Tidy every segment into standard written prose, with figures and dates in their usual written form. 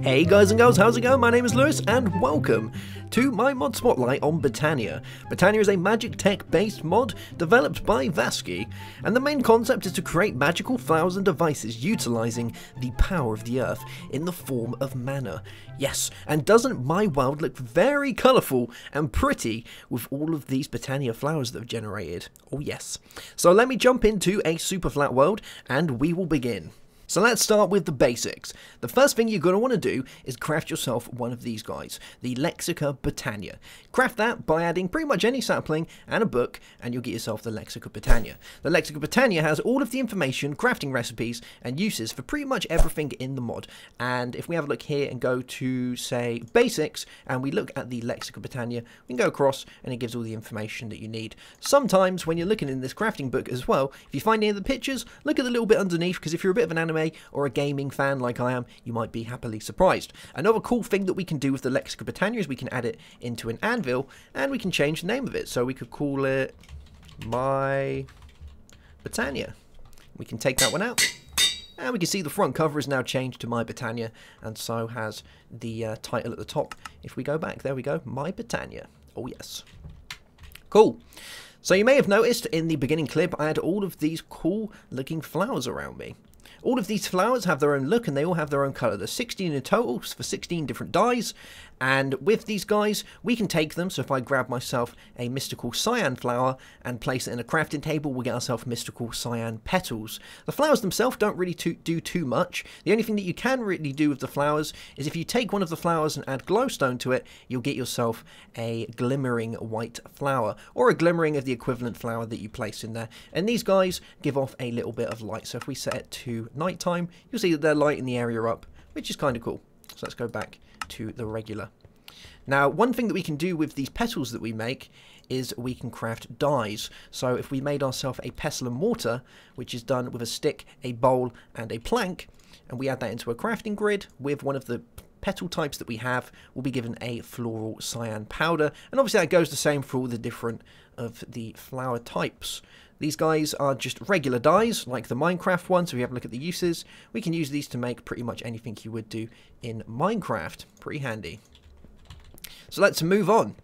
Hey guys and girls, how's it going? My name is Lewis and welcome to my mod spotlight on Botania. Botania is a magic tech based mod developed by Vasky, and the main concept is to create magical flowers and devices utilising the power of the earth in the form of mana. Yes, and doesn't my world look very colourful and pretty with all of these Botania flowers that have generated? Oh yes. So let me jump into a super flat world and we will begin. So let's start with the basics. The first thing you're going to want to do is craft yourself one of these guys, the Lexica Botania. Craft that by adding pretty much any sapling and a book, and you'll get yourself the Lexica Botania. The Lexica Botania has all of the information, crafting recipes, and uses for pretty much everything in the mod. And if we have a look here and go to, say, basics, and we look at the Lexica Botania, we can go across and it gives all the information that you need. Sometimes when you're looking in this crafting book as well, if you find any of the pictures, look at the little bit underneath, because if you're a bit of an anime or a gaming fan like I am, you might be happily surprised. Another cool thing that we can do with the Lexica Botania is we can add it into an anvil and we can change the name of it. So we could call it My Botania. We can take that one out and we can see the front cover is now changed to My Botania, and so has the title at the top. If we go back, there we go, My Botania. Oh yes. Cool. So you may have noticed in the beginning clip I had all of these cool looking flowers around me. All of these flowers have their own look and they all have their own colour. There's 16 in total for 16 different dyes, and with these guys we can take them. So if I grab myself a mystical cyan flower and place it in a crafting table, we'll get ourselves mystical cyan petals. The flowers themselves don't really do too much. The only thing that you can really do with the flowers is if you take one of the flowers and add glowstone to it, you'll get yourself a glimmering white flower, or a glimmering of the equivalent flower that you place in there. And these guys give off a little bit of light. So if we set it to nighttime, you'll see that they're lighting the area up, which is kind of cool. So let's go back to the regular. Now, one thing that we can do with these petals that we make is we can craft dyes. So if we made ourselves a pestle and mortar, which is done with a stick, a bowl, and a plank, and we add that into a crafting grid with one of the petal types that we have, we'll be given a floral cyan powder. And obviously that goes the same for all the different of the flower types. These guys are just regular dyes, like the Minecraft one, so if we have a look at the uses, we can use these to make pretty much anything you would do in Minecraft. Pretty handy. So let's move on.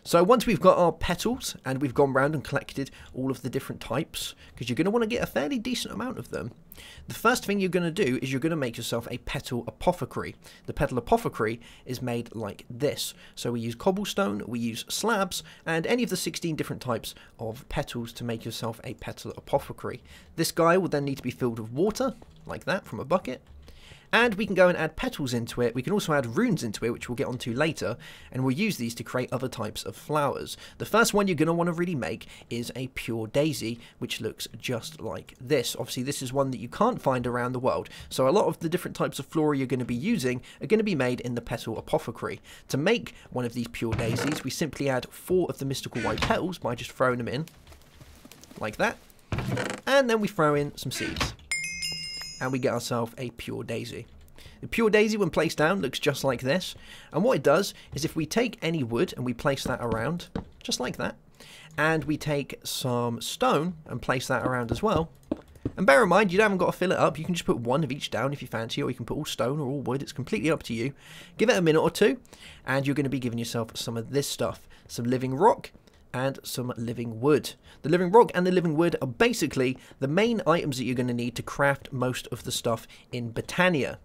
So once we've got our petals, and we've gone around and collected all of the different types, because you're going to want to get a fairly decent amount of them, the first thing you're going to do is you're going to make yourself a petal apothecary. The petal apothecary is made like this. So we use cobblestone, we use slabs, and any of the 16 different types of petals to make yourself a petal apothecary. This guy will then need to be filled with water, like that, from a bucket. And we can go and add petals into it. We can also add runes into it, which we'll get onto later, and we'll use these to create other types of flowers. The first one you're going to want to really make is a pure daisy, which looks just like this. Obviously, this is one that you can't find around the world, so a lot of the different types of flora you're going to be using are going to be made in the petal apothecary. To make one of these pure daisies, we simply add 4 of the mystical white petals by just throwing them in, like that, and then we throw in some seeds. And we get ourselves a pure daisy. The pure daisy, when placed down, looks just like this. And what it does is if we take any wood and we place that around, just like that, and we take some stone and place that around as well, and bear in mind, you haven't got to fill it up. You can just put one of each down if you fancy, or you can put all stone or all wood. It's completely up to you. Give it a minute or two, and you're going to be giving yourself some of this stuff. Some living rock and some living wood. The living rock and the living wood are basically the main items that you're going to need to craft most of the stuff in Botania.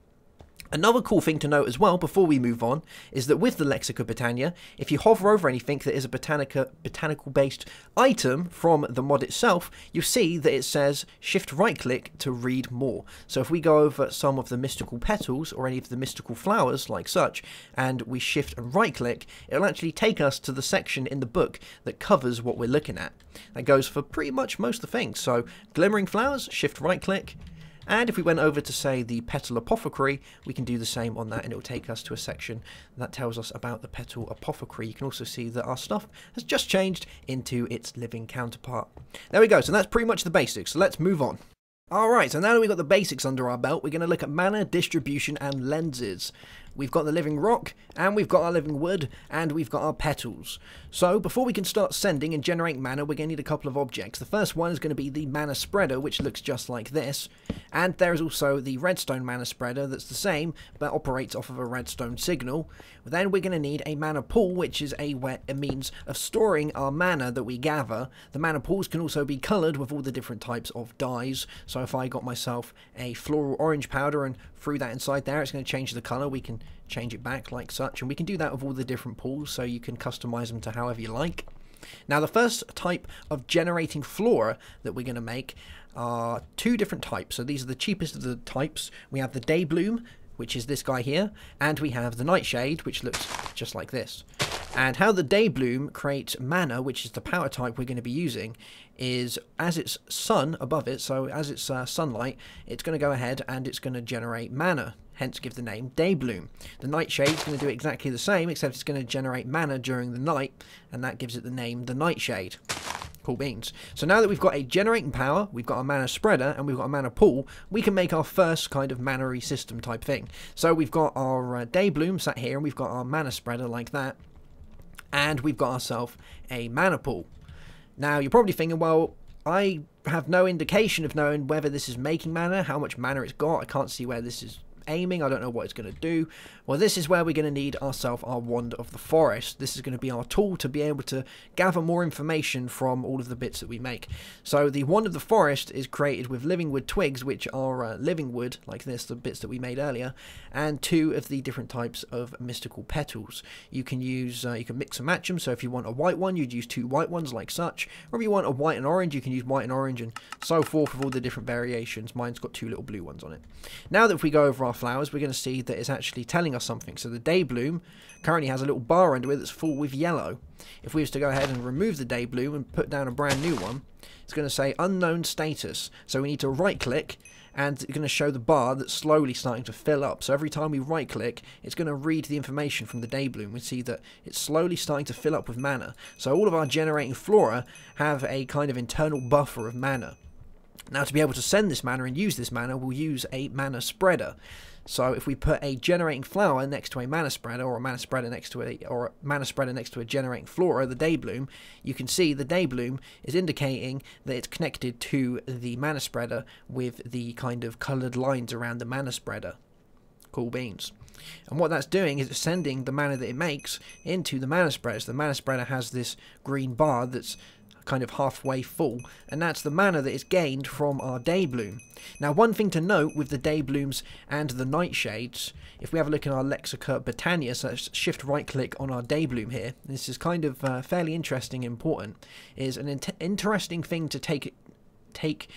Another cool thing to note as well before we move on is that with the Lexica Botania, if you hover over anything that is a botanical based item from the mod itself, you'll see that it says shift right click to read more. So if we go over some of the mystical petals or any of the mystical flowers like such, and we shift and right click, it'll actually take us to the section in the book that covers what we're looking at. That goes for pretty much most of the things. So glimmering flowers, shift right click. And if we went over to, say, the petal apothecary, we can do the same on that, and it will take us to a section that tells us about the petal apothecary. You can also see that our stuff has just changed into its living counterpart. There we go, so that's pretty much the basics, so let's move on. Alright, so now that we've got the basics under our belt, we're going to look at mana, distribution, and lenses. we've got the living rock, and we've got our living wood, and we've got our petals. So before we can start sending and generating mana, we're going to need a couple of objects. The first one is going to be the mana spreader, which looks just like this, and there is also the redstone mana spreader that's the same but operates off of a redstone signal. Then we're going to need a mana pool, which is a means of storing our mana that we gather. The mana pools can also be coloured with all the different types of dyes. So if I got myself a floral orange powder and threw that inside there, it's going to change the colour. We can change it back like such, and we can do that with all the different pools, so you can customise them to however you like. Now the first type of generating flora that we're going to make are two different types. So these are the cheapest of the types. We have the day bloom, which is this guy here, and we have the nightshade, which looks just like this. And how the day bloom creates mana, which is the power type we're going to be using, is as it's sun above it, so as it's sunlight, it's going to go ahead and it's going to generate mana, hence give the name day bloom. The nightshade is going to do exactly the same, except it's going to generate mana during the night, and that gives it the name the nightshade. Cool beans. So now that we've got a generating power, we've got a mana spreader, and we've got a mana pool, we can make our first kind of mana-y system type thing. So we've got our day bloom sat here, and we've got our mana spreader like that, and we've got ourselves a mana pool. Now you're probably thinking, well, I have no indication of knowing whether this is making mana, how much mana it's got. I can't see where this is aiming. I don't know what it's going to do. Well, this is where we're going to need ourselves our wand of the forest. This is going to be our tool to be able to gather more information from all of the bits that we make. So the wand of the forest is created with living wood twigs, which are living wood like this, the bits that we made earlier, and two of the different types of mystical petals. You can use you can mix and match them. So if you want a white one, you'd use two white ones like such, or if you want a white and orange, you can use white and orange, and so forth with all the different variations. Mine's got two little blue ones on it. Now that if we go over our flowers, we're going to see that it's actually telling us something. So the day bloom currently has a little bar under it that's full with yellow. If we was to go ahead and remove the day bloom and put down a brand new one, it's going to say unknown status. So we need to right click, and it's going to show the bar that's slowly starting to fill up. So every time we right click, it's going to read the information from the day bloom. We see that it's slowly starting to fill up with mana. So all of our generating flora have a kind of internal buffer of mana. Now to be able to send this mana and use this mana, we'll use a mana spreader. So if we put a generating flower next to a mana spreader, or a mana spreader next to a generating flora, the day bloom, you can see the day bloom is indicating that it's connected to the mana spreader with the kind of coloured lines around the mana spreader. Cool beans. And what that's doing is it's sending the mana that it makes into the mana spreader. So the mana spreader has this green bar that's kind of halfway full, and that's the mana that is gained from our day bloom. Now one thing to note with the day blooms and the nightshades, if we have a look in our Lexicon Botania, so let's shift right click on our day bloom here, this is kind of fairly interesting and important, is an interesting thing to take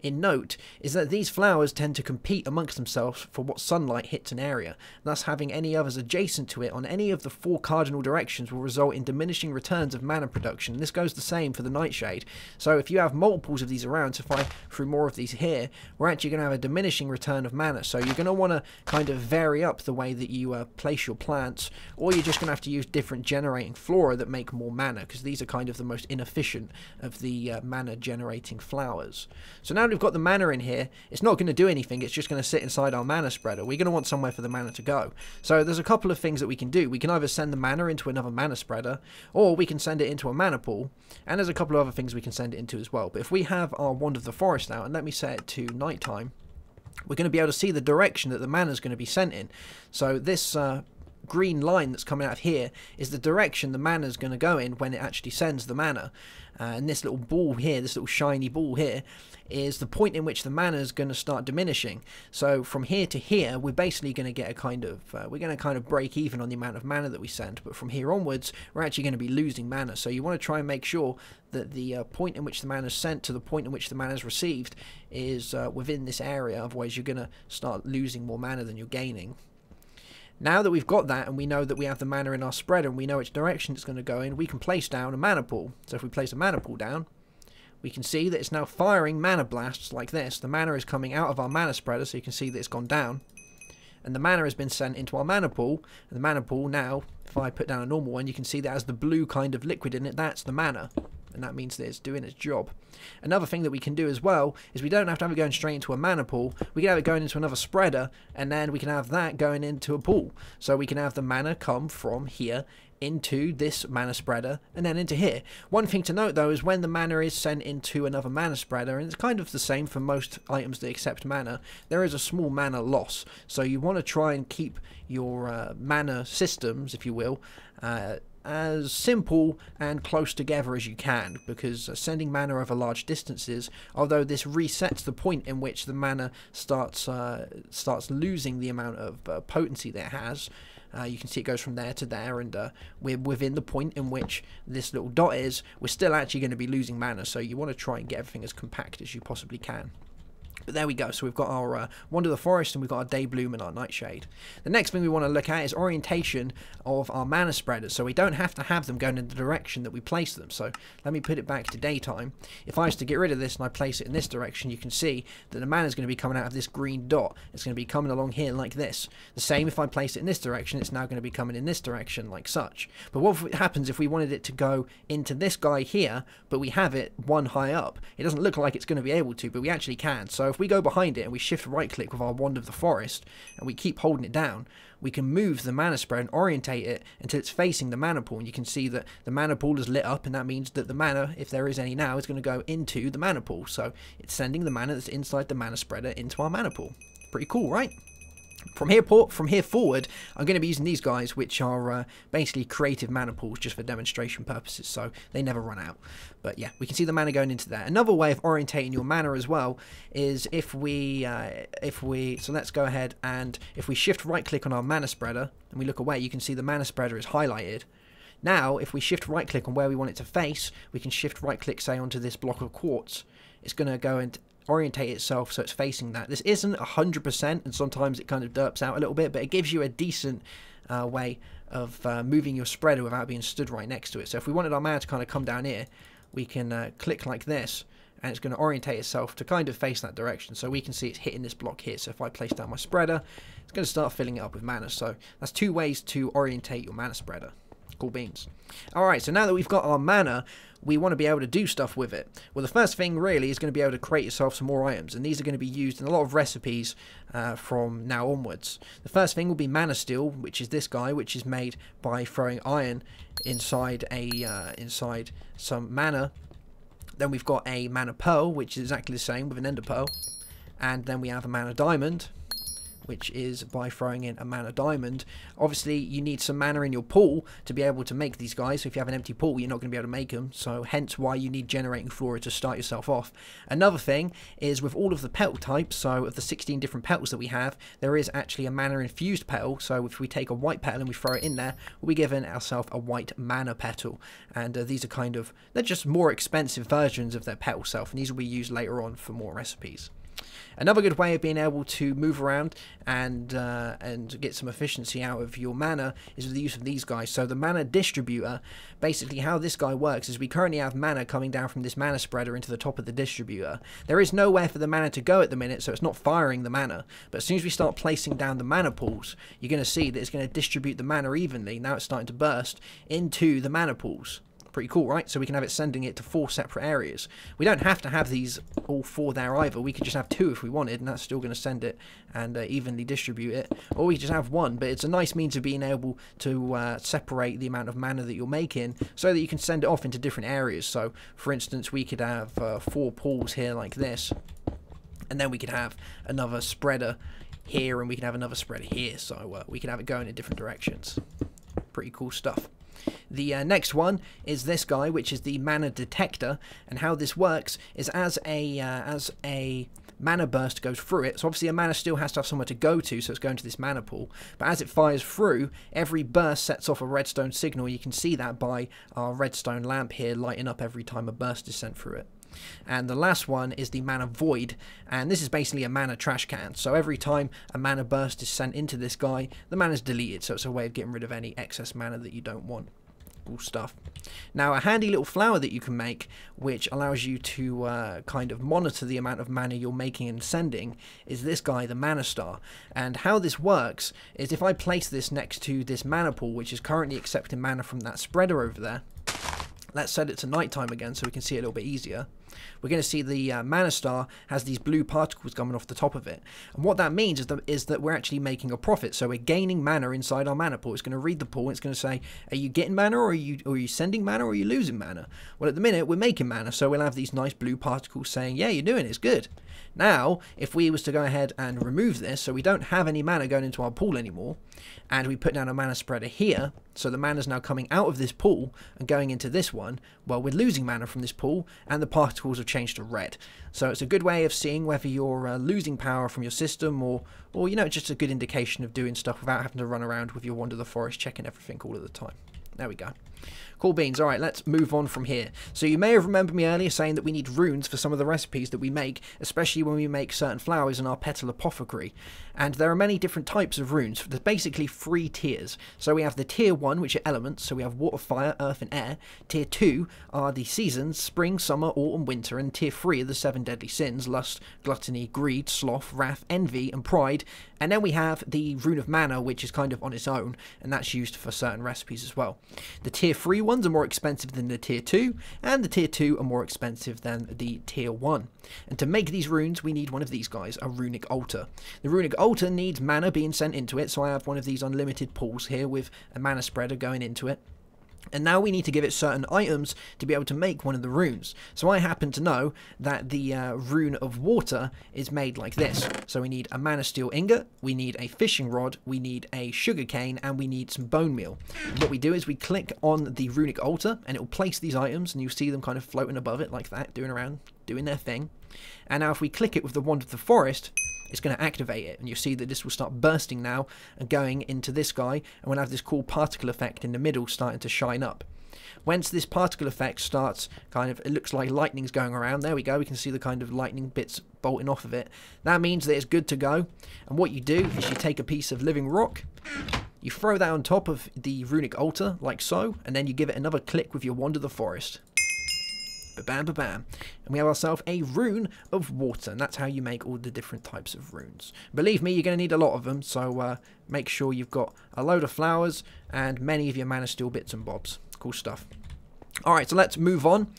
in note is that these flowers tend to compete amongst themselves for what sunlight hits an area. Thus having any others adjacent to it on any of the four cardinal directions will result in diminishing returns of mana production. This goes the same for the nightshade. So if you have multiples of these around, so if I threw more of these here, we're actually going to have a diminishing return of mana. So you're going to want to kind of vary up the way that you place your plants, or you're just going to have to use different generating flora that make more mana, because these are kind of the most inefficient of the mana generating flowers. So now we've got the mana in here, it's not going to do anything, it's just going to sit inside our mana spreader. We're going to want somewhere for the mana to go. So there's a couple of things that we can do. We can either send the mana into another mana spreader, or we can send it into a mana pool, and there's a couple of other things we can send it into as well. But if we have our wand of the forest now, and let me set it to nighttime, we're going to be able to see the direction that the mana is going to be sent in. So this green line that's coming out of here is the direction the mana is going to go in when it actually sends the mana. And this little ball here, this little shiny ball here, is the point in which the mana is going to start diminishing. So from here to here, we're basically going to get a kind of, we're going to kind of break even on the amount of mana that we send. But from here onwards, we're actually going to be losing mana. So you want to try and make sure that the point in which the mana is sent to the point in which the mana is received is within this area. Otherwise, you're going to start losing more mana than you're gaining. Now that we've got that, and we know that we have the mana in our spreader, and we know which direction it's going to go in, we can place down a mana pool. So if we place a mana pool down, we can see that it's now firing mana blasts like this. The mana is coming out of our mana spreader, so you can see that it's gone down. And the mana has been sent into our mana pool, and the mana pool now, if I put down a normal one, you can see that has the blue kind of liquid in it, that's the mana. and that means that it's doing its job. Another thing that we can do as well is we don't have to have it going straight into a mana pool. We can have it going into another spreader, and then we can have that going into a pool. So we can have the mana come from here into this mana spreader and then into here. One thing to note though is when the mana is sent into another mana spreader, and it's kind of the same for most items that accept mana, there is a small mana loss. So you want to try and keep your mana systems, if you will, as simple and close together as you can, because sending mana over large distances, although this resets the point in which the mana starts losing the amount of potency that it has. You can see it goes from there to there, and we're within the point in which this little dot is. We're still actually going to be losing mana, so you want to try and get everything as compact as you possibly can. But there we go, so we've got our Wand of the Forest, and we've got our Daybloom and our Nightshade. The next thing we want to look at is orientation of our mana spreaders, so we don't have to have them going in the direction that we place them. So let me put it back to daytime. If I was to get rid of this and I place it in this direction, you can see that the mana is going to be coming out of this green dot. It's going to be coming along here like this. The same if I place it in this direction, it's now going to be coming in this direction like such. But what happens if we wanted it to go into this guy here, but we have it one high up? It doesn't look like it's going to be able to, but we actually can. So if we go behind it and we shift right click with our Wand of the Forest and we keep holding it down, we can move the mana spread and orientate it until it's facing the mana pool, and you can see that the mana pool is lit up, and that means that the mana, if there is any now, is going to go into the mana pool. So it's sending the mana that's inside the mana spreader into our mana pool. Pretty cool, right? From here forward, I'm going to be using these guys, which are basically creative mana pools just for demonstration purposes, so they never run out. But yeah, we can see the mana going into there. Another way of orientating your mana as well is if we so let's go ahead, and if we shift right click on our mana spreader and we look away, you can see the mana spreader is highlighted. Now, if we shift right click on where we want it to face, we can shift right click, say, onto this block of quartz. It's going to go and orientate itself so it's facing that. This isn't 100%, and sometimes it kind of derps out a little bit, but it gives you a decent way of moving your spreader without being stood right next to it. So if we wanted our mana to kind of come down here, we can click like this, and it's going to orientate itself to kind of face that direction. So we can see it's hitting this block here. So if I place down my spreader, it's going to start filling it up with mana. So that's two ways to orientate your mana spreader. Cool beans. Alright, so now that we've got our mana, we want to be able to do stuff with it. Well, the first thing really is going to be able to create yourself some more items, and these are going to be used in a lot of recipes from now onwards. The first thing will be mana steel, which is this guy, which is made by throwing iron inside inside some mana. Then we've got a mana pearl, which is exactly the same with an ender pearl, and then we have a mana diamond, which is by throwing in a mana diamond. Obviously, you need some mana in your pool to be able to make these guys. So if you have an empty pool, you're not going to be able to make them. So hence why you need generating flora to start yourself off. Another thing is with all of the petal types, so of the 16 different petals that we have, there is actually a mana infused petal. So if we take a white petal and we throw it in there, we'll be giving ourselves a white mana petal. And these are kind of, they're just more expensive versions of their petal self, and these will be used later on for more recipes. Another good way of being able to move around and get some efficiency out of your mana is with the use of these guys. So the mana distributor, basically how this guy works is we currently have mana coming down from this mana spreader into the top of the distributor. There is nowhere for the mana to go at the minute, so it's not firing the mana. But as soon as we start placing down the mana pools, you're going to see that it's going to distribute the mana evenly. Now it's starting to burst into the mana pools. Pretty cool, right? So we can have it sending it to 4 separate areas. We don't have to have these all 4 there either. We could just have 2 if we wanted, and that's still going to send it and evenly distribute it. Or we just have 1, but it's a nice means of being able to separate the amount of mana that you're making so that you can send it off into different areas. So, for instance, we could have 4 pools here like this, and then we could have another spreader here, and we can have another spreader here. So we can have it going in different directions. Pretty cool stuff. The next one is this guy, which is the mana detector, and how this works is as a mana burst goes through it, so obviously a mana still has to have somewhere to go to, so it's going to this mana pool, but as it fires through, every burst sets off a redstone signal. You can see that by our redstone lamp here lighting up every time a burst is sent through it. And the last one is the mana void, and this is basically a mana trash can. So every time a mana burst is sent into this guy, the mana is deleted, so it's a way of getting rid of any excess mana that you don't want. Cool stuff. Now, a handy little flower that you can make, which allows you to kind of monitor the amount of mana you're making and sending, is this guy, the mana star. And how this works is if I place this next to this mana pool, which is currently accepting mana from that spreader over there, Let's set it to nighttime again so we can see it a little bit easier. We're going to see the mana star has these blue particles coming off the top of it. And what that means is that we're actually making a profit. So we're gaining mana inside our mana pool. It's going to read the pool. It's going to say, are you getting mana, or are you sending mana, or are you losing mana? Well, at the minute, we're making mana. So we'll have these nice blue particles saying, yeah, you're doing it. It's good. Now, if we was to go ahead and remove this, so we don't have any mana going into our pool anymore, and we put down a mana spreader here, so the mana is now coming out of this pool and going into this one, well, we're losing mana from this pool, and the particles have changed to red. So it's a good way of seeing whether you're losing power from your system, or you know, just a good indication of doing stuff without having to run around with your Wander the Forest checking everything all of the time. There we go. Cool beans. Alright, let's move on from here. So you may have remembered me earlier saying that we need runes for some of the recipes that we make, especially when we make certain flowers in our petal apothecary. And there are many different types of runes. There's basically 3 tiers. So we have the tier 1, which are elements, so we have water, fire, earth and air. Tier 2 are the seasons, spring, summer, autumn, winter. And tier 3 are the 7 deadly sins, lust, gluttony, greed, sloth, wrath, envy and pride. And then we have the rune of mana, which is kind of on its own, and that's used for certain recipes as well. The tier 3 ones are more expensive than the tier 2, and the tier 2 are more expensive than the tier 1. And to make these runes, we need one of these guys, a runic altar. The runic altar needs mana being sent into it, so I have one of these unlimited pools here with a mana spreader going into it. And now we need to give it certain items to be able to make one of the runes. So I happen to know that the rune of water is made like this. So we need a mana steel ingot, we need a fishing rod, we need a sugar cane, and we need some bone meal. And what we do is we click on the runic altar, and it will place these items, and you'll see them kind of floating above it like that, doing their thing. And now if we click it with the Wand of the Forest, it's going to activate it, and you'll see that this will start bursting now and going into this guy, and we'll have this cool particle effect in the middle starting to shine up. Once this particle effect starts, it looks like lightning's going around. There we go, we can see the kind of lightning bits bolting off of it. That means that it's good to go, and what you do is you take a piece of living rock, you throw that on top of the runic altar, like so, and then you give it another click with your Wand of the Forest. Ba-bam, ba-bam. And we have ourselves a rune of water, and that's how you make all the different types of runes. Believe me, you're going to need a lot of them, so make sure you've got a load of flowers and many of your mana steel bits and bobs. Cool stuff. Alright, so let's move on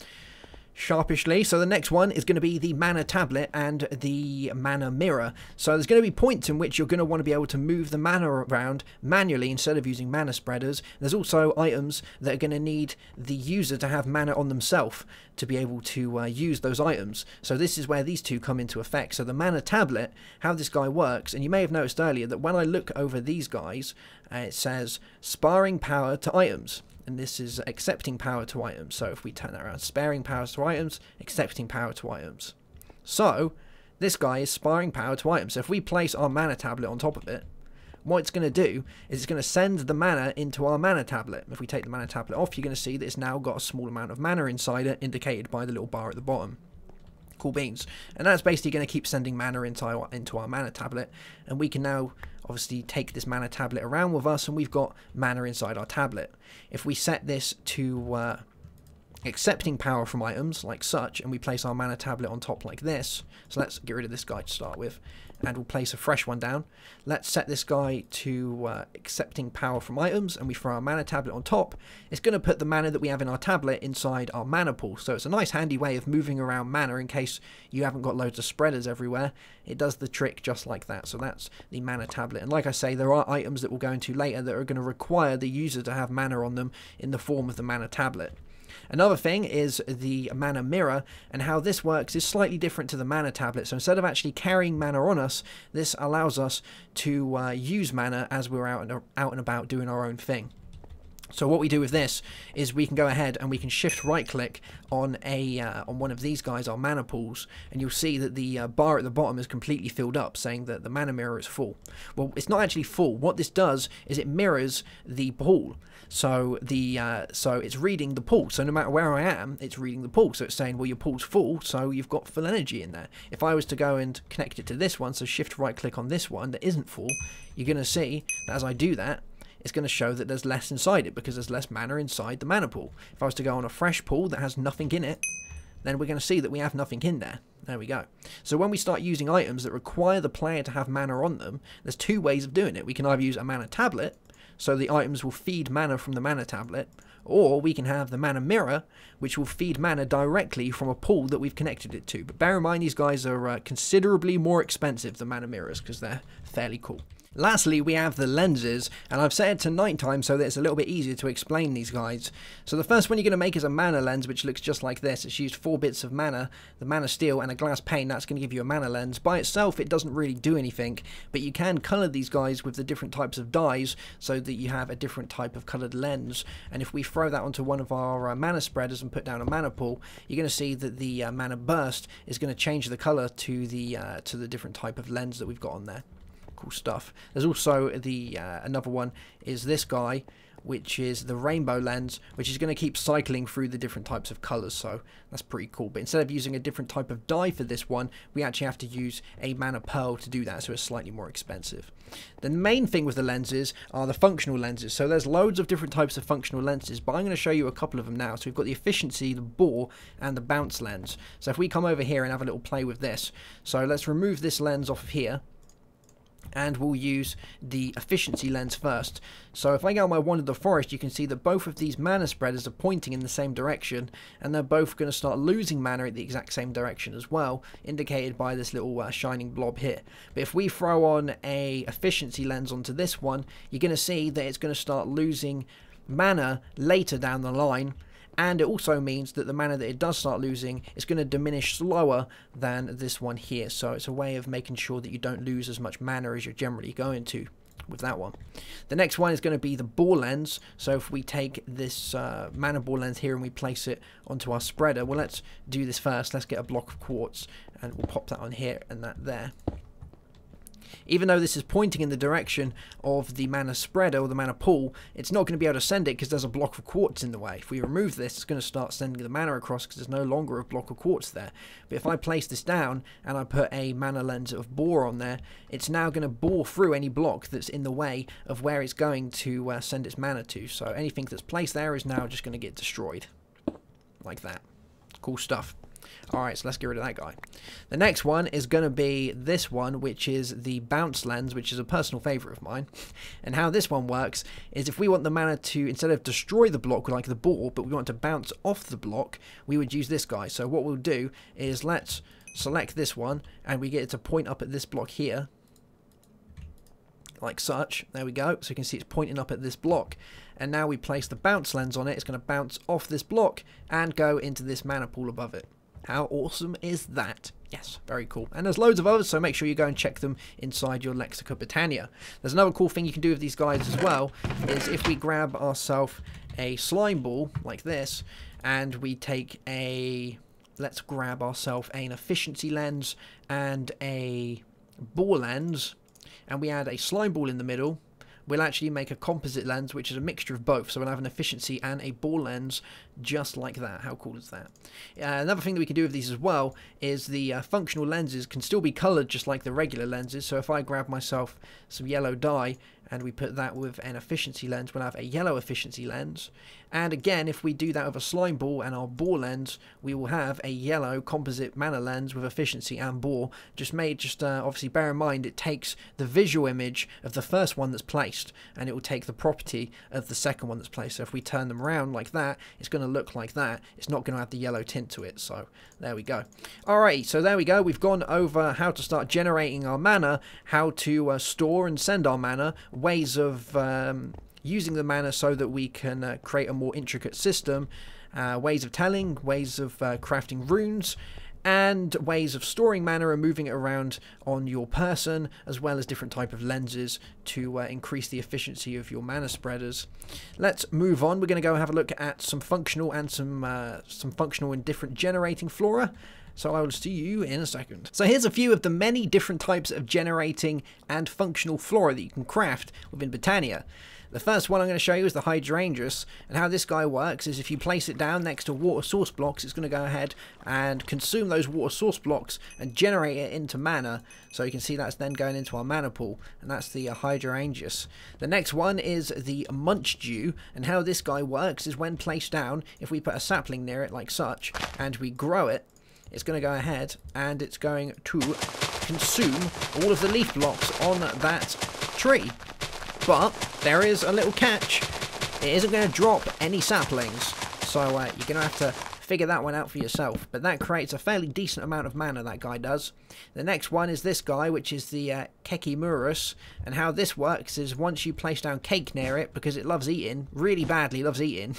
sharpishly. So the next one is going to be the mana tablet and the mana mirror. So there's going to be points in which you're going to want to be able to move the mana around manually instead of using mana spreaders. There's also items that are going to need the user to have mana on themselves to be able to use those items. So this is where these two come into effect. So the mana tablet, how this guy works, and you may have noticed earlier that when I look over these guys, it says sparring power to items. And this is accepting power to items. So if we turn that around, sparing powers to items, accepting power to items. So this guy is sparring power to items. So if we place our mana tablet on top of it, what it's going to do is it's going to send the mana into our mana tablet. If we take the mana tablet off, you're going to see that it's now got a small amount of mana inside it, indicated by the little bar at the bottom. Cool beans. And that's basically going to keep sending mana into our mana tablet, and we can now obviously take this mana tablet around with us, and we've got mana inside our tablet. If we set this to accepting power from items like such, and we place our mana tablet on top like this, so let's get rid of this guy to start with, and we'll place a fresh one down. Let's set this guy to accepting power from items, and we throw our mana tablet on top. It's going to put the mana that we have in our tablet inside our mana pool, so it's a nice handy way of moving around mana in case you haven't got loads of spreaders everywhere. It does the trick just like that. So that's the mana tablet, and like I say, there are items that we'll go into later that are going to require the user to have mana on them in the form of the mana tablet. Another thing is the mana mirror, and how this works is slightly different to the mana tablet. So instead of actually carrying mana on us, this allows us to use mana as we're out and about doing our own thing. So what we do with this is we can go ahead and we can shift right click on one of these guys, our mana pools, and you'll see that the bar at the bottom is completely filled up, saying that the mana mirror is full. Well, it's not actually full. What this does is it mirrors the pool. So so it's reading the pool. So no matter where I am, it's reading the pool. So it's saying, well, your pool's full, so you've got full energy in there. If I was to go and connect it to this one, so shift right click on this one that isn't full, you're going to see that as I do that, it's going to show that there's less inside it because there's less mana inside the mana pool. If I was to go on a fresh pool that has nothing in it, then we're going to see that we have nothing in there. There we go. So when we start using items that require the player to have mana on them, there's two ways of doing it. We can either use a mana tablet, so the items will feed mana from the mana tablet, or we can have the mana mirror, which will feed mana directly from a pool that we've connected it to. But bear in mind, these guys are considerably more expensive than mana mirrors, because they're fairly cool. Lastly, we have the lenses, and I've set it to nighttime so that it's a little bit easier to explain these guys. So the first one you're going to make is a mana lens, which looks just like this. It's used 4 bits of mana, the mana steel, and a glass pane. That's going to give you a mana lens. By itself, it doesn't really do anything, but you can colour these guys with the different types of dyes so that you have a different type of coloured lens. And if we throw that onto one of our mana spreaders and put down a mana pool, you're going to see that the mana burst is going to change the colour to the different type of lens that we've got on there. Cool stuff. There's also the another one is this guy, which is the rainbow lens, which is going to keep cycling through the different types of colors, so that's pretty cool. But instead of using a different type of dye for this one, we actually have to use a mana pearl to do that, so it's slightly more expensive. The main thing with the lenses are the functional lenses. So there's loads of different types of functional lenses, but I'm going to show you a couple of them now. So we've got the efficiency, the bore, and the bounce lens. So if we come over here and have a little play with this, so let's remove this lens off of here, and we'll use the efficiency lens first. So if I go on my Wand of the Forest, you can see that both of these mana spreaders are pointing in the same direction, and they're both going to start losing mana at the exact same direction as well, indicated by this little shining blob here. But if we throw on a efficiency lens onto this one, you're going to see that it's going to start losing mana later down the line. And it also means that the mana that it does start losing is going to diminish slower than this one here. So it's a way of making sure that you don't lose as much mana as you're generally going to with that one. The next one is going to be the bore lens. So if we take this mana bore lens here and we place it onto our spreader, well, let's do this first. Let's get a block of quartz and we'll pop that on here and that there. Even though this is pointing in the direction of the mana spreader or the mana pool, it's not going to be able to send it because there's a block of quartz in the way. If we remove this, it's going to start sending the mana across because there's no longer a block of quartz there. But if I place this down and I put a mana lens of bore on there, it's now going to bore through any block that's in the way of where it's going to send its mana to. So anything that's placed there is now just going to get destroyed. Like that. Cool stuff. Alright, so let's get rid of that guy. The next one is going to be this one, which is the bounce lens, which is a personal favourite of mine. And how this one works is if we want the mana to, instead of destroy the block like the bore, but we want to bounce off the block, we would use this guy. So what we'll do is let's select this one, and we get it to point up at this block here. Like such. There we go. So you can see it's pointing up at this block. And now we place the bounce lens on it. It's going to bounce off this block and go into this mana pool above it. How awesome is that? Yes, very cool. And there's loads of others, so make sure you go and check them inside your Lexica Botania. There's another cool thing you can do with these guys as well, is if we grab ourselves a slime ball like this, and we take a... Let's grab ourselves an efficiency lens and a bore lens, and we add a slime ball in the middle, we'll actually make a composite lens, which is a mixture of both. So we'll have an efficiency and a bore lens just like that. How cool is that? Another thing that we can do with these as well is the functional lenses can still be coloured just like the regular lenses. So if I grab myself some yellow dye and we put that with an efficiency lens, we'll have a yellow efficiency lens. And again, if we do that with a slime ball and our bore lens, we will have a yellow composite mana lens with efficiency and bore. Obviously bear in mind it takes the visual image of the first one that's placed, and it will take the property of the second one that's placed. So if we turn them around like that, it's going to look like that. It's not going to have the yellow tint to it. So there we go. Alright, so there we go. We've gone over how to start generating our mana, how to store and send our mana, ways of using the mana so that we can create a more intricate system, ways of telling, ways of crafting runes, and ways of storing mana and moving it around on your person, as well as different type of lenses to increase the efficiency of your mana spreaders. Let's move on. We're going to go have a look at some functional and some functional and different generating flora. So I will see you in a second. So here's a few of the many different types of generating and functional flora that you can craft within Botania. The first one I'm going to show you is the Hydrangea, and how this guy works is if you place it down next to water source blocks, it's going to go ahead and consume those water source blocks and generate it into mana. So you can see that's then going into our mana pool, and that's the Hydrangea. The next one is the Munchdew, and how this guy works is when placed down, if we put a sapling near it like such, and we grow it, it's going to go ahead and it's going to consume all of the leaf blocks on that tree. But there is a little catch. It isn't going to drop any saplings, so you're going to have to figure that one out for yourself. But that creates a fairly decent amount of mana, that guy does. The next one is this guy, which is the Kekimurus, and how this works is once you place down cake near it, because it loves eating, really badly loves eating,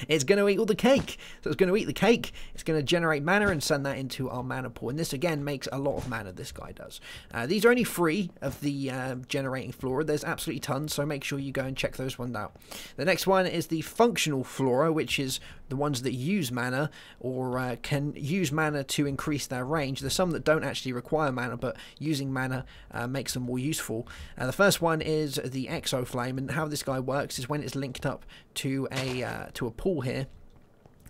it's going to eat all the cake. So it's going to eat the cake, it's going to generate mana and send that into our mana pool. And this again makes a lot of mana, this guy does. These are only 3 of the generating flora. There's absolutely tons, so make sure you go and check those ones out. The next one is the functional flora, which is the ones that use mana or can use mana to increase their range. There's some that don't actually require mana, but using mana makes them more useful. The first one is the Exoflame, and how this guy works is when it's linked up to a pool here,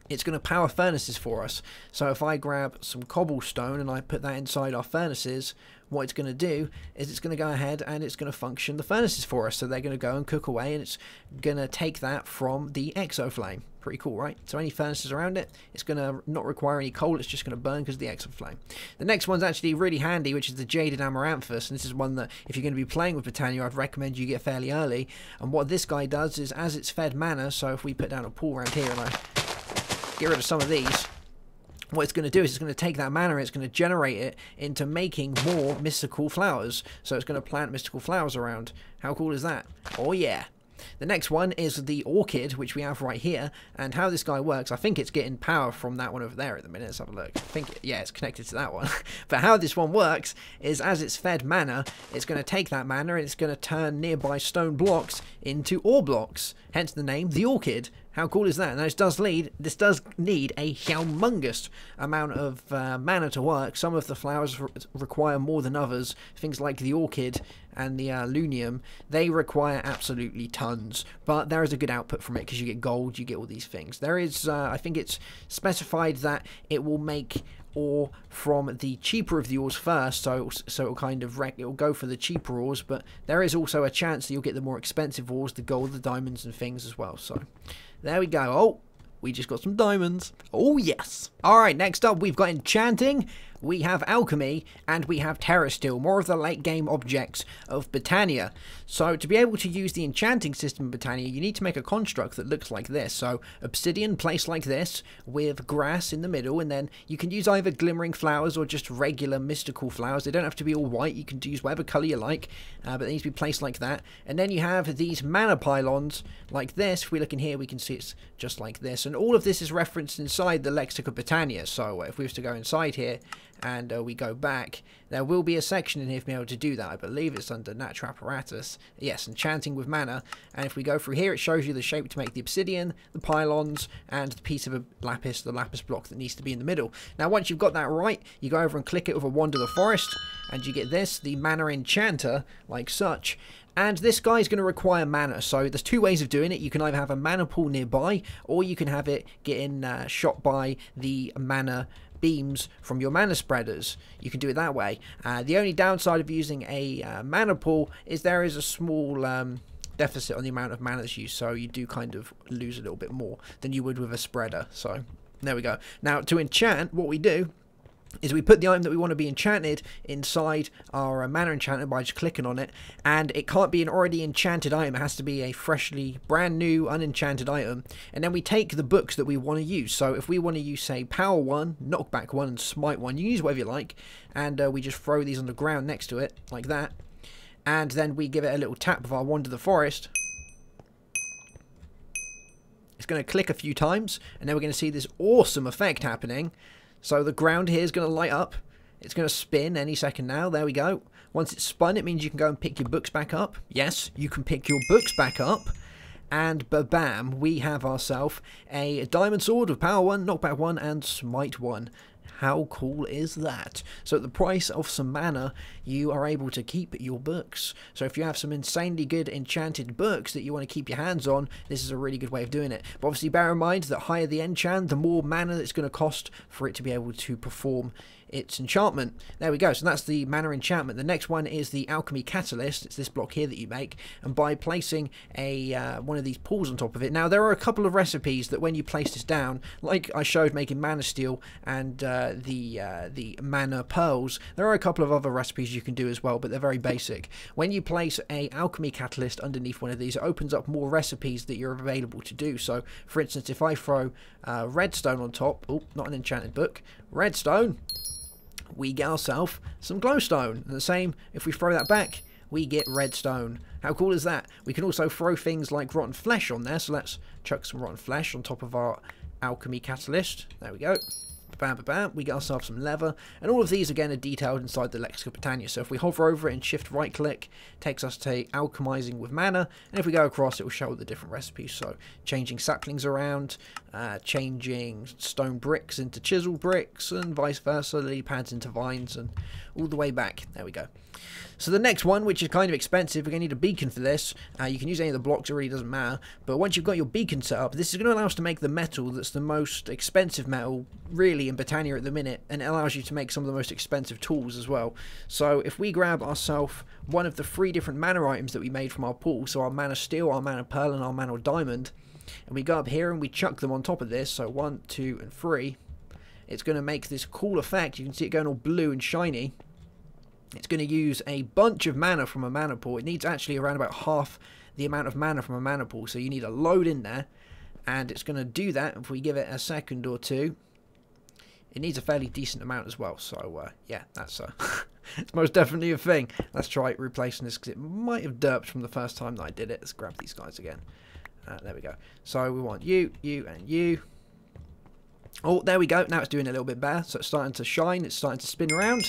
it's going to power furnaces for us. So if I grab some cobblestone and I put that inside our furnaces, what it's going to do is it's going to go ahead and it's going to function the furnaces for us. So they're going to go and cook away, and it's going to take that from the Exoflame. Pretty cool, right? So any furnaces around it, it's going to not require any coal, it's just going to burn because of the Exoflame. The next one's actually really handy, which is the Jaded Amaranthus, and this is one that if you're going to be playing with Botania, I'd recommend you get fairly early. And what this guy does is, as it's fed mana, so if we put down a pool around here and I get rid of some of these, what it's going to do is it's going to take that mana and it's going to generate it into making more mystical flowers. So it's going to plant mystical flowers around. How cool is that? Oh yeah. The next one is the Orchid, which we have right here, and how this guy works, I think it's getting power from that one over there at the minute. Let's have a look. I think, yeah, it's connected to that one. But how this one works is, as it's fed mana, it's going to take that mana and it's going to turn nearby stone blocks into ore blocks, hence the name, the Orchid. How cool is that? Now this does need a humongous amount of mana to work. Some of the flowers require more than others. Things like the Orchid and the Lunium, they require absolutely tons. But there is a good output from it because you get gold, you get all these things. There is, I think it's specified that it will make ore from the cheaper of the ores first, so it'll kind of it'll go for the cheaper ores, but there is also a chance that you'll get the more expensive ores, the gold, the diamonds and things as well. So there we go. Oh, we just got some diamonds. Oh yes. Alright, next up we've got enchanting, we have alchemy, and we have terrasteel, more of the late game objects of Botania. So to be able to use the enchanting system in Botania, you need to make a construct that looks like this. So obsidian placed like this, with grass in the middle, and then you can use either glimmering flowers or just regular mystical flowers. They don't have to be all white, you can use whatever colour you like, but they need to be placed like that. And then you have these mana pylons like this. If we look in here, we can see it's just like this, and all of this is referenced inside the Lexicon of Botania. So if we was to go inside here and we go back, there will be a section in here for me able to do that. I believe it's under natural apparatus. Yes, enchanting with mana. And if we go through here, it shows you the shape to make the obsidian, the pylons, and the piece of a lapis, the lapis block that needs to be in the middle. Now once you've got that right, you go over and click it with a wand of the forest, and you get this, the mana enchanter, like such. And this guy is going to require mana, so there's 2 ways of doing it. You can either have a mana pool nearby, or you can have it getting shot by the mana beams from your mana spreaders. You can do it that way. The only downside of using a mana pool is there is a small deficit on the amount of mana that's used, so you do kind of lose a little bit more than you would with a spreader. So there we go. Now to enchant, what we do is we put the item that we want to be enchanted inside our mana enchanter by just clicking on it, and it can't be an already enchanted item, it has to be a freshly brand new unenchanted item. And then we take the books that we want to use. So if we want to use, say, power 1, knockback 1 and smite 1, you can use whatever you like, and we just throw these on the ground next to it like that, and then we give it a little tap with our wand of the forest. It's going to click a few times, and then we're going to see this awesome effect happening. So the ground here is going to light up. It's going to spin any second now. There we go. Once it's spun, it means you can go and pick your books back up. Yes, you can pick your books back up. And ba-bam, we have ourselves a diamond sword with power 1, knockback 1, and smite 1. How cool is that? So at the price of some mana, you are able to keep your books. So if you have some insanely good enchanted books that you want to keep your hands on, this is a really good way of doing it. But obviously bear in mind that higher the enchant, the more mana it's going to cost for it to be able to perform its enchantment. There we go. So that's the mana enchantment. The next one is the alchemy catalyst. It's this block here that you make, and by placing a one of these pools on top of it. Now there are a couple of recipes that when you place this down, like I showed making mana steel and the mana pearls, there are a couple of other recipes you can do as well, but they're very basic. When you place a alchemy catalyst underneath one of these, it opens up more recipes that you're available to do. So for instance, if I throw redstone on top, oh, not an enchanted book, redstone, we get ourselves some glowstone. And the same, if we throw that back, we get redstone. How cool is that? We can also throw things like rotten flesh on there, so let's chuck some rotten flesh on top of our alchemy catalyst. There we go. Bam, bam, bam. We get ourselves some leather, and all of these again are detailed inside the Lexica Botania. So if we hover over it and shift right click, it takes us to alchemizing with mana, and if we go across, it will show all the different recipes. So changing saplings around, changing stone bricks into chisel bricks, and vice versa, lily pads into vines, and all the way back. There we go. So the next one, which is kind of expensive, we're going to need a beacon for this. You can use any of the blocks, it really doesn't matter. But once you've got your beacon set up, this is going to allow us to make the metal that's the most expensive metal, really, in Botania at the minute. And it allows you to make some of the most expensive tools as well. So if we grab ourselves one of the 3 different mana items that we made from our pool, so our mana steel, our mana pearl, and our mana diamond, and we go up here and we chuck them on top of this, so 1, 2, and 3, it's going to make this cool effect. You can see it going all blue and shiny. It's going to use a bunch of mana from a mana pool. It needs actually around about half the amount of mana from a mana pool, so you need a load in there, and it's going to do that if we give it a second or two. It needs a fairly decent amount as well, so yeah, that's it's most definitely a thing. Let's try replacing this, because it might have derped from the first time that I did it. Let's grab these guys again. There we go. So we want you, you, and you. Oh, there we go. Now it's doing a little bit better, so it's starting to shine. It's starting to spin around.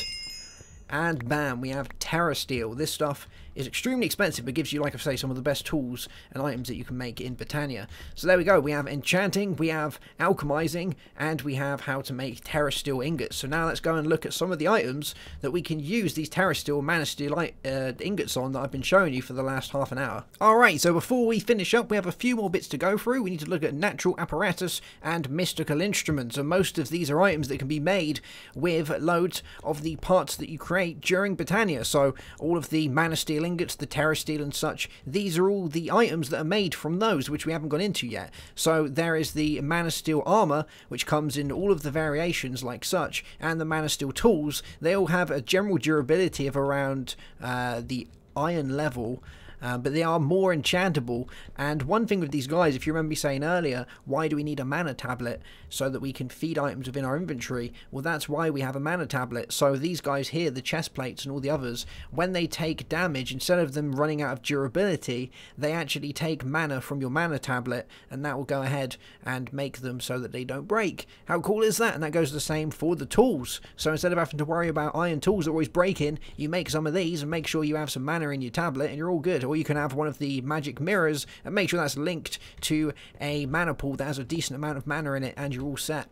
And bam, we have Terra Steel. This stuff is extremely expensive, but gives you, like I say, some of the best tools and items that you can make in Botania. So there we go. We have enchanting, we have alchemizing, and we have how to make Terra Steel ingots. So now let's go and look at some of the items that we can use these Terra Steel, Mana Steel ingots on that I've been showing you for the last half an hour. Alright, so before we finish up, we have a few more bits to go through. We need to look at natural apparatus and mystical instruments. And most of these are items that can be made with loads of the parts that you create during Botania. So all of the Mana Steel ingots, the Terra Steel and such, these are all the items that are made from those, which we haven't gone into yet. So there is the Mana Steel armor, which comes in all of the variations like such, and the Mana Steel tools. They all have a general durability of around the iron level, but they are more enchantable. And one thing with these guys, if you remember me saying earlier, why do we need a mana tablet? So that we can feed items within our inventory. Well, that's why we have a mana tablet. So these guys here, the chest plates and all the others, when they take damage, instead of them running out of durability, they actually take mana from your mana tablet, and that will go ahead and make them so that they don't break. How cool is that? And that goes the same for the tools. So instead of having to worry about iron tools that always breaking, you make some of these and make sure you have some mana in your tablet and you're all good. Or you can have one of the magic mirrors and make sure that's linked to a mana pool that has a decent amount of mana in it, and you're all set.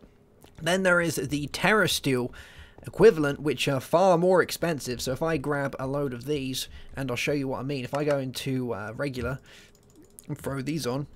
Then there is the Terra Steel equivalent, which are far more expensive. So if I grab a load of these, and I'll show you what I mean. If I go into regular and throw these on,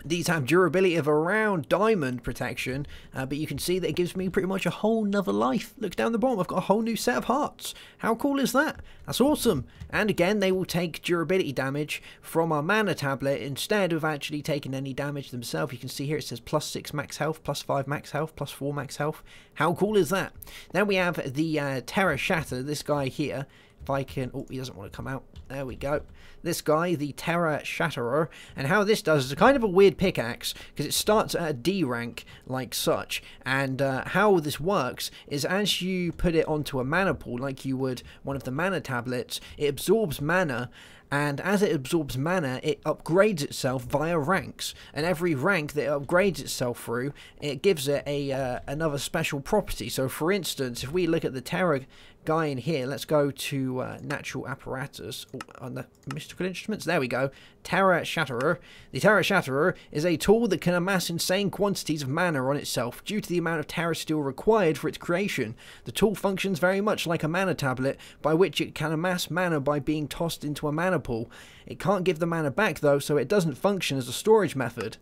these have durability of around diamond protection, but you can see that it gives me pretty much a whole nother life. Look down the bottom, I've got a whole new set of hearts. How cool is that? That's awesome. And again, they will take durability damage from our mana tablet instead of actually taking any damage themselves. You can see here it says +6 max health, +5 max health, +4 max health. How cool is that? Then we have the Terrashatterer, this guy here. If I can, oh, he doesn't want to come out. There we go. This guy, the Terrashatterer, and how this does is a kind of a weird pickaxe, because it starts at a D rank, like such, and how this works is as you put it onto a mana pool, like you would one of the mana tablets, it absorbs mana, and as it absorbs mana, it upgrades itself via ranks, and every rank that it upgrades itself through, it gives it a another special property. So for instance, if we look at the Terra guy in here, let's go to natural apparatus on the mystical instruments. There we go. Terrashatterer. The Terrashatterer is a tool that can amass insane quantities of mana on itself due to the amount of Terra Steel required for its creation. The tool functions very much like a mana tablet, by which it can amass mana by being tossed into a mana pool. It can't give the mana back though, so it doesn't function as a storage method.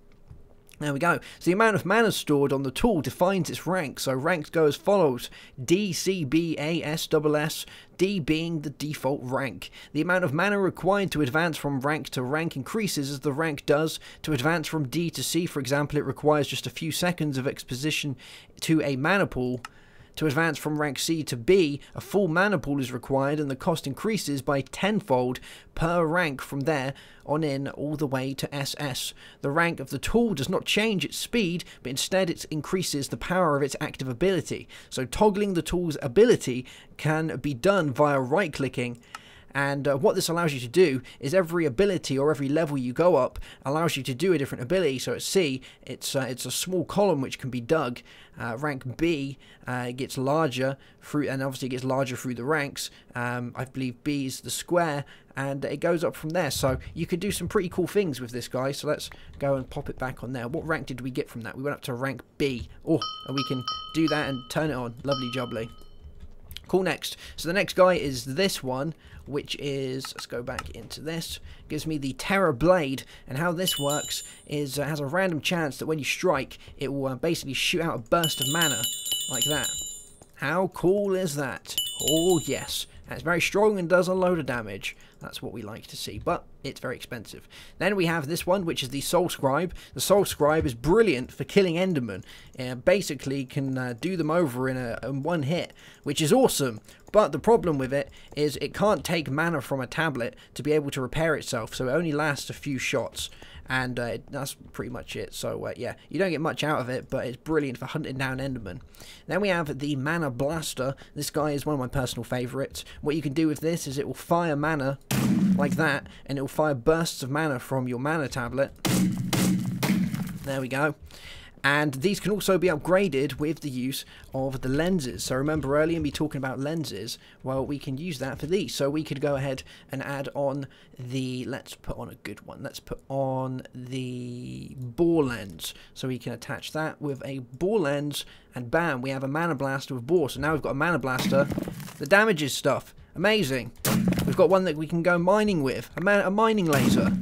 There we go. So the amount of mana stored on the tool defines its rank. So ranks go as follows: D, C, B, A, S, double S, D being the default rank. The amount of mana required to advance from rank to rank increases as the rank does. To advance from D to C, for example, it requires just a few seconds of exposition to a mana pool. To advance from rank C to B, a full mana pool is required, and the cost increases by tenfold per rank from there on in all the way to SS. The rank of the tool does not change its speed, but instead it increases the power of its active ability. So toggling the tool's ability can be done via right-clicking. And what this allows you to do is every ability or every level you go up allows you to do a different ability. So at C, it's a small column which can be dug. Rank B gets larger through, and obviously it gets larger through the ranks. I believe B is the square, and it goes up from there. So you could do some pretty cool things with this guy. So let's go and pop it back on there. What rank did we get from that? We went up to rank B. Oh, and we can do that and turn it on. Lovely jubbly. Cool. Next, so the next guy is this one, which is, let's go back into this, gives me the Terror Blade, and how this works is has a random chance that when you strike, it will basically shoot out a burst of mana, like that. How cool is that? Oh yes, and it's very strong and does a load of damage. That's what we like to see, but it's very expensive. Then we have this one, which is the Soul Scribe. The Soul Scribe is brilliant for killing Endermen. Basically can do them over in one hit, which is awesome. But the problem with it is it can't take mana from a tablet to be able to repair itself, so it only lasts a few shots. And that's pretty much it. So yeah, you don't get much out of it, but it's brilliant for hunting down Endermen. Then we have the Mana Blaster. This guy is one of my personal favourites. What you can do with this is it will fire mana like that, and it will fire bursts of mana from your mana tablet. There we go. And these can also be upgraded with the use of the lenses. So remember earlier me talking about lenses, well, we can use that for these. So we could go ahead and add on the, let's put on a good one, let's put on the bore lens. So we can attach that with a bore lens, and bam, we have a mana blaster with bore. So now we've got a mana blaster that damages stuff. Amazing. We've got one that we can go mining with, a mining laser.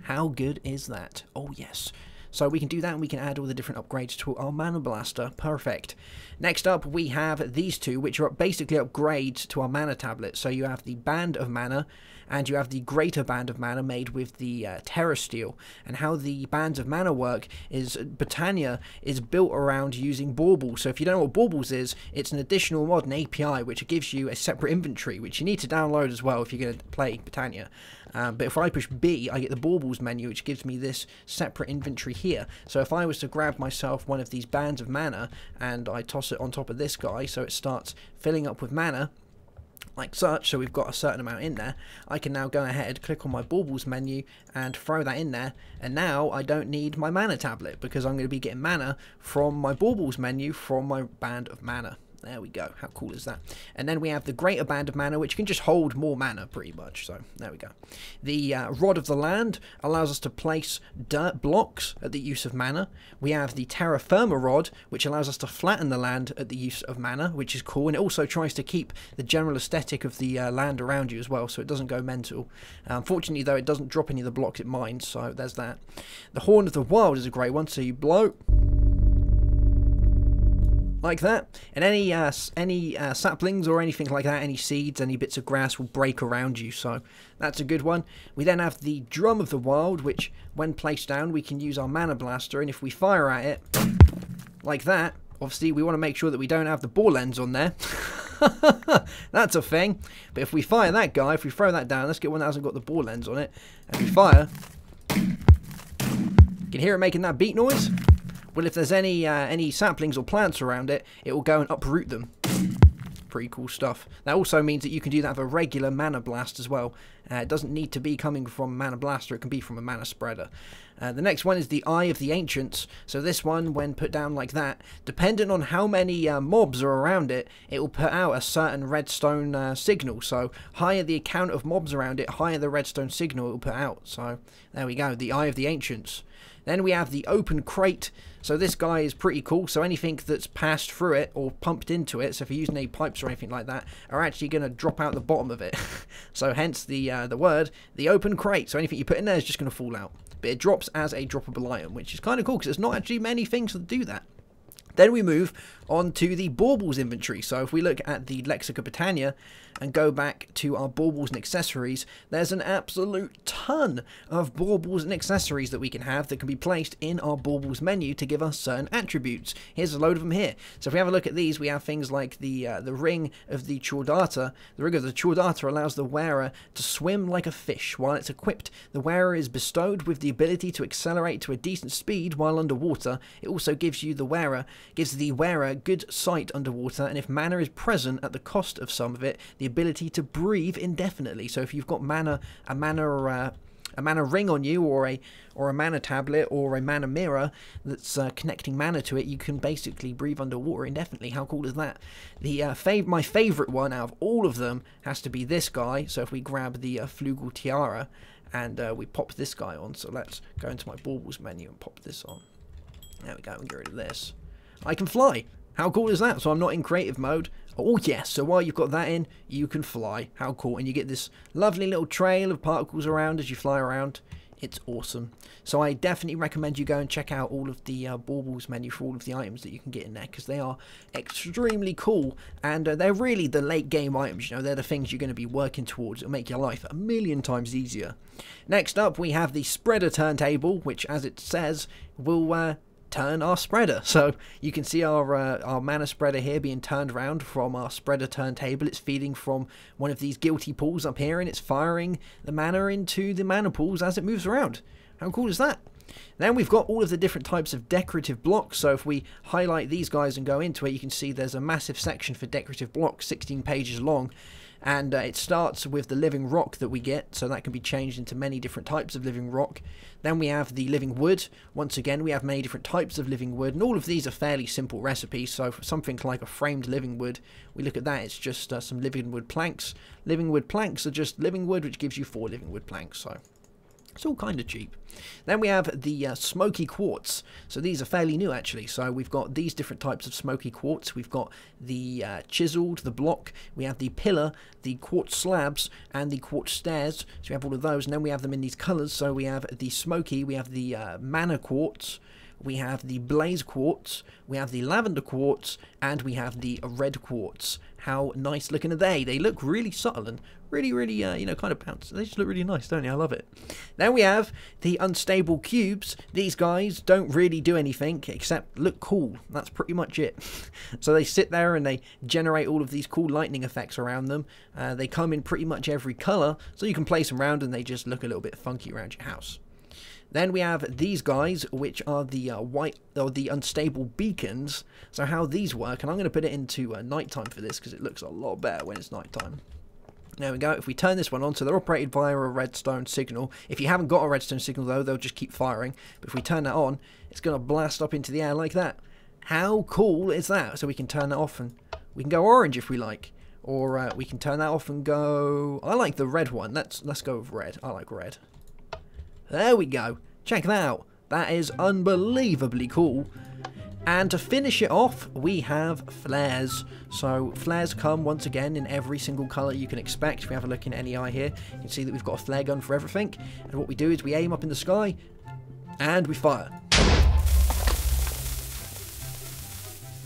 How good is that? Oh yes. So we can do that, and we can add all the different upgrades to our Mana Blaster. Perfect. Next up, we have these two, which are basically upgrades to our Mana Tablet. So you have the Band of Mana, and you have the Greater Band of Mana made with the Terra Steel. And how the Bands of Mana work is Botania is built around using Baubles. So if you don't know what Baubles is, it's an additional mod, an API, which gives you a separate inventory, which you need to download as well if you're going to play Botania. But if I push B, I get the Baubles menu, which gives me this separate inventory here. So if I was to grab myself one of these Bands of Mana, and I toss it on top of this guy, so it starts filling up with mana, like such, so we've got a certain amount in there, I can now go ahead, click on my Baubles menu, and throw that in there, and now I don't need my Mana Tablet, because I'm going to be getting mana from my Baubles menu from my Band of Mana. There we go. How cool is that? And then we have the Greater Band of Mana, which can just hold more mana, pretty much. So, there we go. The Rod of the Land allows us to place dirt blocks at the use of mana. We have the Terra Firma Rod, which allows us to flatten the land at the use of mana, which is cool. And it also tries to keep the general aesthetic of the land around you as well, so it doesn't go mental. Unfortunately, though, it doesn't drop any of the blocks it mines, so there's that. The Horn of the Wild is a great one, so you blow like that, and any saplings or anything like that, any seeds, any bits of grass will break around you, so that's a good one. We then have the Drum of the Wild, which when placed down we can use our Mana Blaster, and if we fire at it like that, obviously we want to make sure that we don't have the bore lens on there. That's a thing. But if we fire that guy, if we throw that down, let's get one that hasn't got the bore lens on it, and we fire, you can hear it making that beat noise. Well, if there's any saplings or plants around it, it will go and uproot them. Pretty cool stuff. That also means that you can do that with a regular Mana Blast as well. It doesn't need to be coming from Mana Blaster, it can be from a Mana Spreader. The next one is the Eye of the Ancients. So this one, when put down like that, depending on how many mobs are around it, it will put out a certain redstone signal. So higher the count of mobs around it, higher the redstone signal it will put out. So there we go, the Eye of the Ancients. Then we have the Open Crate. So this guy is pretty cool. So anything that's passed through it or pumped into it, so if you're using any pipes or anything like that, are actually going to drop out the bottom of it. So hence the word, the open crate. So anything you put in there is just going to fall out. But it drops as a droppable item, which is kind of cool because there's not actually many things that do that. Then we move on to the Baubles inventory. So if we look at the Lexica Botania and go back to our Baubles and accessories, there's an absolute ton of Baubles and accessories that we can have that can be placed in our Baubles menu to give us certain attributes. Here's a load of them here. So if we have a look at these, we have things like the ring of the Chordata. The ring of the Chordata allows the wearer to swim like a fish. While it's equipped, the wearer is bestowed with the ability to accelerate to a decent speed while underwater. It also gives the wearer good sight underwater, and if mana is present at the cost of some of it, the ability to breathe indefinitely. So if you've got a mana ring on you, or a mana tablet, or a mana mirror that's connecting mana to it, you can basically breathe underwater indefinitely. How cool is that? My favourite one out of all of them has to be this guy. So if we grab the Flugel Tiara and we pop this guy on, so let's go into my Baubles menu and pop this on. There we go, and get rid of this. I can fly. How cool is that? So I'm not in creative mode. Oh yes, so while you've got that in, you can fly. How cool. And you get this lovely little trail of particles around as you fly around. It's awesome. So I definitely recommend you go and check out all of the Baubles menu for all of the items that you can get in there, because they are extremely cool, and they're really the late game items. You know, they're the things you're going to be working towards. It'll make your life a million times easier. Next up, we have the spreader turntable, which, as it says, will turn our spreader. So you can see our mana spreader here being turned around from our spreader turntable. It's feeding from one of these guilty pools up here, and it's firing the mana into the mana pools as it moves around. How cool is that? Then we've got all of the different types of decorative blocks. So if we highlight these guys and go into it, you can see there's a massive section for decorative blocks, 16 pages long. And it starts with the living rock that we get, so that can be changed into many different types of living rock. Then we have the living wood. Once again, we have many different types of living wood, and all of these are fairly simple recipes. So for something like a framed living wood, we look at that, it's just some living wood planks. Living wood planks are just living wood, which gives you 4 living wood planks, so it's all kind of cheap. Then we have the smoky quartz. So these are fairly new actually. So we've got these different types of smoky quartz. We've got the chiseled, the block. We have the pillar, the quartz slabs, and the quartz stairs. So we have all of those, and then we have them in these colours. So we have the smoky, we have the mana quartz, we have the blaze quartz, we have the lavender quartz, and we have the red quartz. How nice looking are they? They look really subtle and really, you know, kind of bounce. They just look really nice, don't they? I love it. Then we have the unstable cubes. These guys don't really do anything except look cool. That's pretty much it. So they sit there and they generate all of these cool lightning effects around them. They come in pretty much every colour, so you can place them around and they just look a little bit funky around your house. Then we have these guys, which are the white or the unstable beacons. So how these work, and I'm going to put it into nighttime for this because it looks a lot better when it's nighttime. There we go. If we turn this one on, so they're operated via a redstone signal. If you haven't got a redstone signal though, they'll just keep firing. But if we turn that on, it's going to blast up into the air like that. How cool is that? So we can turn that off and we can go orange if we like. Or we can turn that off and go... I like the red one. Let's go with red. I like red. There we go. Check that out. That is unbelievably cool. And to finish it off, we have flares. So flares come once again in every single colour you can expect. If we have a look in NEI here, you can see that we've got a flare gun for everything. And what we do is we aim up in the sky and we fire.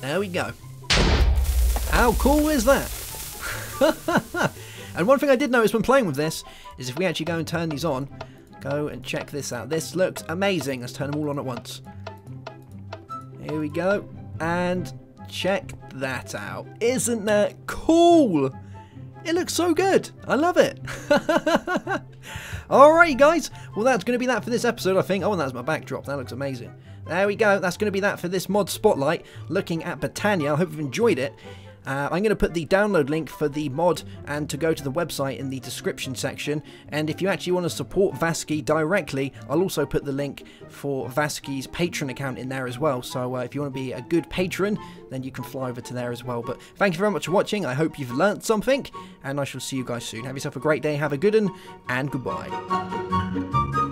There we go. How cool is that? And one thing I did notice when playing with this is if we actually go and turn these on, go and check this out. This looks amazing. Let's turn them all on at once. Here we go. And check that out. Isn't that cool? It looks so good. I love it. Alright guys. Well, that's going to be that for this episode, I think. Oh, and that's my backdrop. That looks amazing. There we go. That's going to be that for this mod spotlight looking at Botania. I hope you've enjoyed it. I'm going to put the download link for the mod and to go to the website in the description section. And if you actually want to support Vasky directly, I'll also put the link for Vasky's Patreon account in there as well. So if you want to be a good patron, then you can fly over to there as well. But thank you very much for watching. I hope you've learnt something, and I shall see you guys soon. Have yourself a great day, have a good one, and goodbye.